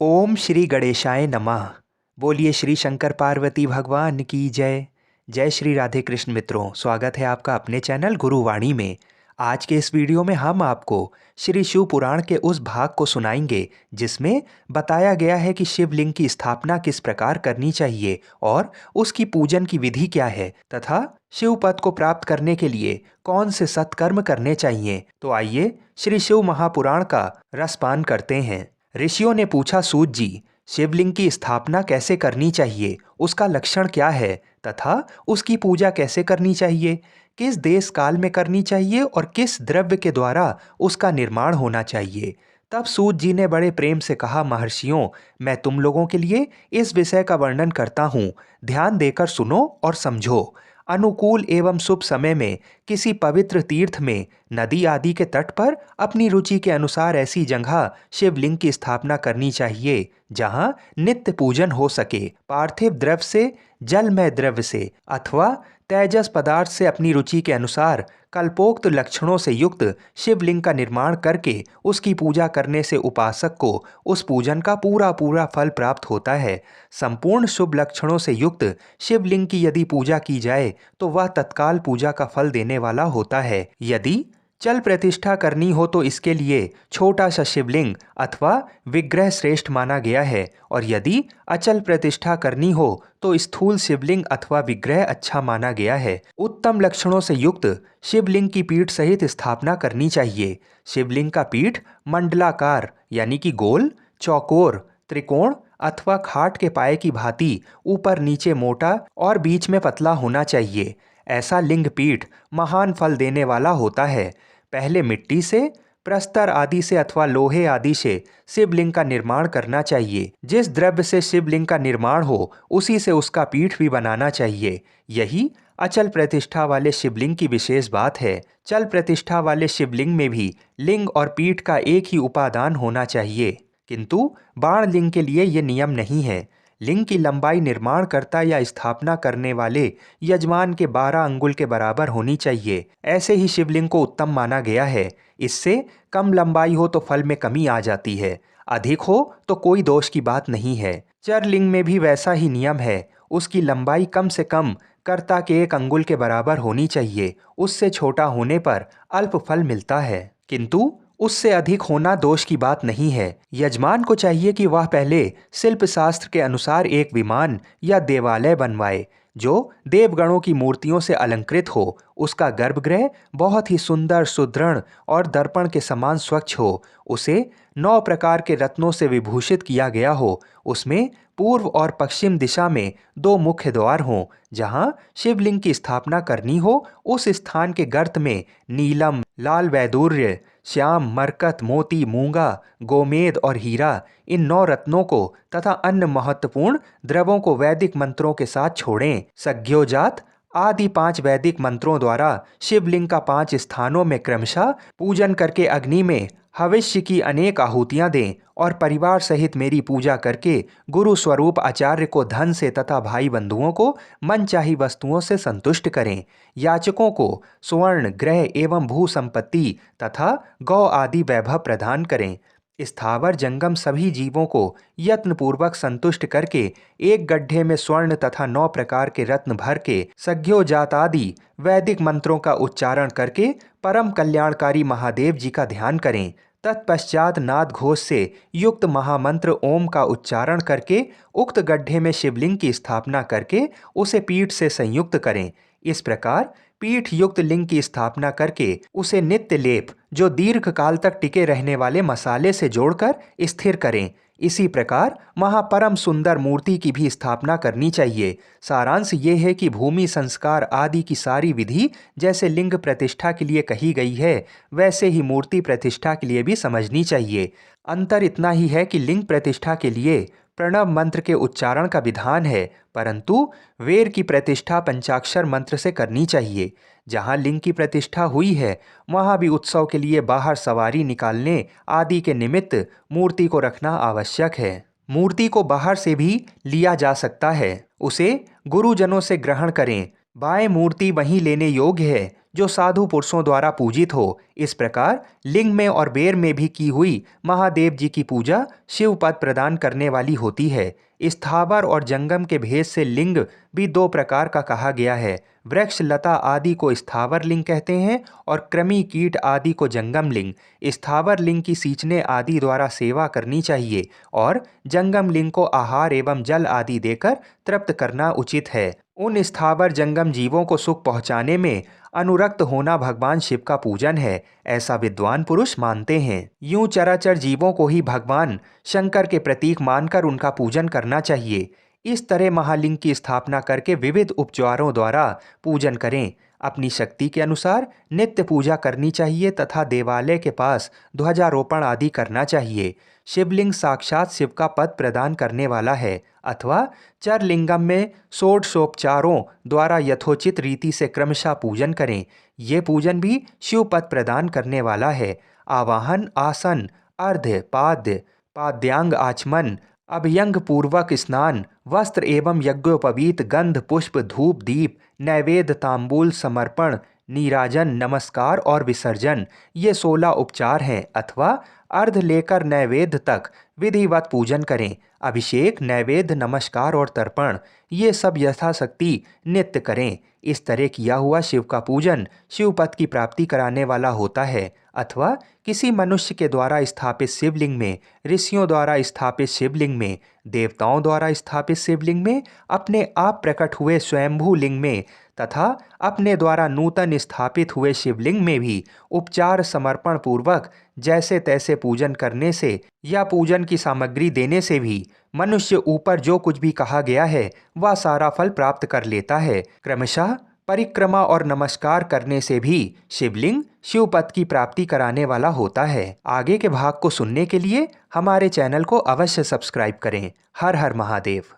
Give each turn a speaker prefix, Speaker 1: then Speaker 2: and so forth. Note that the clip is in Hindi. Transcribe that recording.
Speaker 1: ओम श्री गणेशाय नमः। बोलिए श्री शंकर पार्वती भगवान की जय। जय श्री राधे कृष्ण मित्रों, स्वागत है आपका अपने चैनल गुरुवाणी में। आज के इस वीडियो में हम आपको श्री शिव पुराण के उस भाग को सुनाएंगे जिसमें बताया गया है कि शिवलिंग की स्थापना किस प्रकार करनी चाहिए और उसकी पूजन की विधि क्या है तथा शिव पद को प्राप्त करने के लिए कौन से सत्कर्म करने चाहिए। तो आइए श्री शिव महापुराण का रसपान करते हैं। ऋषियों ने पूछा, सूत जी, शिवलिंग की स्थापना कैसे करनी चाहिए, उसका लक्षण क्या है तथा उसकी पूजा कैसे करनी चाहिए, किस देश काल में करनी चाहिए और किस द्रव्य के द्वारा उसका निर्माण होना चाहिए। तब सूत जी ने बड़े प्रेम से कहा, महर्षियों, मैं तुम लोगों के लिए इस विषय का वर्णन करता हूँ, ध्यान देकर सुनो और समझो। अनुकूल एवं शुभ समय में किसी पवित्र तीर्थ में, नदी आदि के तट पर अपनी रुचि के अनुसार ऐसी जगह शिवलिंग की स्थापना करनी चाहिए जहां नित्य पूजन हो सके। पार्थिव द्रव्य से, जलमय द्रव्य से अथवा तेजस पदार्थ से अपनी रुचि के अनुसार कल्पोक्त लक्षणों से युक्त शिवलिंग का निर्माण करके उसकी पूजा करने से उपासक को उस पूजन का पूरा पूरा फल प्राप्त होता है। संपूर्ण शुभ लक्षणों से युक्त शिवलिंग की यदि पूजा की जाए तो वह तत्काल पूजा का फल देने वाला होता है। यदि चल प्रतिष्ठा करनी हो तो इसके लिए छोटा सा शिवलिंग अथवा विग्रह श्रेष्ठ माना गया है, और यदि अचल प्रतिष्ठा करनी हो तो स्थूल शिवलिंग अथवा विग्रह अच्छा माना गया है। उत्तम लक्षणों से युक्त शिवलिंग की पीठ सहित स्थापना करनी चाहिए। शिवलिंग का पीठ मंडलाकार यानी कि गोल, चौकोर, त्रिकोण अथवा खाट के पाए की भांति ऊपर नीचे मोटा और बीच में पतला होना चाहिए। ऐसा लिंग पीठ महान फल देने वाला होता है। पहले मिट्टी से, प्रस्तर आदि से अथवा लोहे आदि से शिवलिंग का निर्माण करना चाहिए। जिस द्रव्य से शिवलिंग का निर्माण हो उसी से उसका पीठ भी बनाना चाहिए। यही अचल प्रतिष्ठा वाले शिवलिंग की विशेष बात है। चल प्रतिष्ठा वाले शिवलिंग में भी लिंग और पीठ का एक ही उपादान होना चाहिए, किंतु बाण लिंग के लिए ये नियम नहीं है। लिंग की लंबाई निर्माणकर्ता या स्थापना करने वाले यजमान के 12 अंगुल के बराबर होनी चाहिए। ऐसे ही शिवलिंग को उत्तम माना गया है। इससे कम लंबाई हो तो फल में कमी आ जाती है, अधिक हो तो कोई दोष की बात नहीं है। चरलिंग में भी वैसा ही नियम है। उसकी लंबाई कम से कम कर्ता के 1 अंगुल के बराबर होनी चाहिए। उससे छोटा होने पर अल्प फल मिलता है, किंतु उससे अधिक होना दोष की बात नहीं है। यजमान को चाहिए कि वह पहले शिल्प शास्त्र के अनुसार एक विमान या देवालय बनवाए जो देवगणों की मूर्तियों से अलंकृत हो। उसका गर्भगृह बहुत ही सुंदर, सुदृढ़ और दर्पण के समान स्वच्छ हो। उसे 9 प्रकार के रत्नों से विभूषित किया गया हो। उसमें पूर्व और पश्चिम दिशा में 2 मुख्य द्वार हों। जहाँ शिवलिंग की स्थापना करनी हो उस स्थान के गर्त में नीलम, लाल वैदूर्य, श्याम, मरकत, मोती, मूंगा, गोमेद और हीरा, इन 9 रत्नों को तथा अन्य महत्वपूर्ण द्रव्यों को वैदिक मंत्रों के साथ छोड़ें। सज्ञोजात आदि 5 वैदिक मंत्रों द्वारा शिवलिंग का 5 स्थानों में क्रमशः पूजन करके अग्नि में भविष्य की अनेक आहुतियां दें और परिवार सहित मेरी पूजा करके गुरु स्वरूप आचार्य को धन से तथा भाई बंधुओं को मनचाही वस्तुओं से संतुष्ट करें। याचकों को स्वर्ण, ग्रह एवं भू संपत्ति तथा गौ आदि वैभव प्रदान करें। स्थावर जंगम सभी जीवों को यत्नपूर्वक संतुष्ट करके एक गड्ढे में स्वर्ण तथा 9 प्रकार के रत्न भर के सज्ञोजात आदि वैदिक मंत्रों का उच्चारण करके परम कल्याणकारी महादेव जी का ध्यान करें। तत्पश्चात नाद घोष से युक्त महामंत्र ओम का उच्चारण करके उक्त गड्ढे में शिवलिंग की स्थापना करके उसे पीठ से संयुक्त करें। इस प्रकार पीठ युक्त लिंग की स्थापना करके उसे नित्य लेप, जो दीर्घ काल तक टिके रहने वाले मसाले से जोड़कर स्थिर करें। इसी प्रकार महापरम सुंदर मूर्ति की भी स्थापना करनी चाहिए। सारांश ये है कि भूमि संस्कार आदि की सारी विधि जैसे लिंग प्रतिष्ठा के लिए कही गई है वैसे ही मूर्ति प्रतिष्ठा के लिए भी समझनी चाहिए। अंतर इतना ही है कि लिंग प्रतिष्ठा के लिए प्रणव मंत्र के उच्चारण का विधान है, परंतु वेर की प्रतिष्ठा पंचाक्षर मंत्र से करनी चाहिए। जहाँ लिंग की प्रतिष्ठा हुई है वहाँ भी उत्सव के लिए बाहर सवारी निकालने आदि के निमित्त मूर्ति को रखना आवश्यक है। मूर्ति को बाहर से भी लिया जा सकता है। उसे गुरुजनों से ग्रहण करें। बाएं मूर्ति वहीं लेने योग्य है जो साधु पुरुषों द्वारा पूजित हो। इस प्रकार लिंग में और बेर में भी की हुई महादेव जी की पूजा शिव पद प्रदान करने वाली होती है। स्थावर और जंगम के भेद से लिंग भी दो प्रकार का कहा गया है। वृक्ष लता आदि को स्थावर लिंग कहते हैं और कृमि कीट आदि को जंगम लिंग। स्थावर लिंग की सींचने आदि द्वारा सेवा करनी चाहिए और जंगम लिंग को आहार एवं जल आदि देकर तृप्त करना उचित है। उन स्थावर जंगम जीवों को सुख पहुंचाने में अनुरक्त होना भगवान शिव का पूजन है, ऐसा विद्वान पुरुष मानते हैं। यूं चराचर जीवों को ही भगवान शंकर के प्रतीक मानकर उनका पूजन करना चाहिए। इस तरह महालिंग की स्थापना करके विविध उपचारों द्वारा पूजन करें। अपनी शक्ति के अनुसार नित्य पूजा करनी चाहिए तथा देवालय के पास ध्वजारोपण आदि करना चाहिए। शिवलिंग साक्षात शिव का पद प्रदान करने वाला है अथवा चरलिंगम में षोडशोपचारों द्वारा यथोचित रीति से क्रमशः पूजन करें। ये पूजन भी शिव पद प्रदान करने वाला है। आवाहन, आसन, अर्घ्य, पाद्य, पाद्यांग आचमन, अभ्यंग पूर्वक स्नान, वस्त्र एवं यज्ञोपवीत, गंध पुष्प धूप दीप, नैवेद्य तांबूल समर्पण, नीराजन, नमस्कार और विसर्जन, ये 16 उपचार हैं अथवा अर्घ लेकर नैवेद्य तक विधिवत पूजन करें। अभिषेक, नैवेद्य, नमस्कार और तर्पण, ये सब यथाशक्ति नित्य करें। इस तरह किया हुआ शिव का पूजन शिव पद की प्राप्ति कराने वाला होता है। अथवा किसी मनुष्य के द्वारा स्थापित शिवलिंग में, ऋषियों द्वारा स्थापित शिवलिंग में, देवताओं द्वारा स्थापित शिवलिंग में, अपने आप प्रकट हुए स्वयंभू लिंग में तथा अपने द्वारा नूतन स्थापित हुए शिवलिंग में भी उपचार समर्पण पूर्वक जैसे तैसे पूजन करने से या पूजन की सामग्री देने से भी मनुष्य ऊपर जो कुछ भी कहा गया है वह सारा फल प्राप्त कर लेता है। क्रमशः परिक्रमा और नमस्कार करने से भी शिवलिंग शिव पद की प्राप्ति कराने वाला होता है। आगे के भाग को सुनने के लिए हमारे चैनल को अवश्य सब्सक्राइब करें। हर हर महादेव।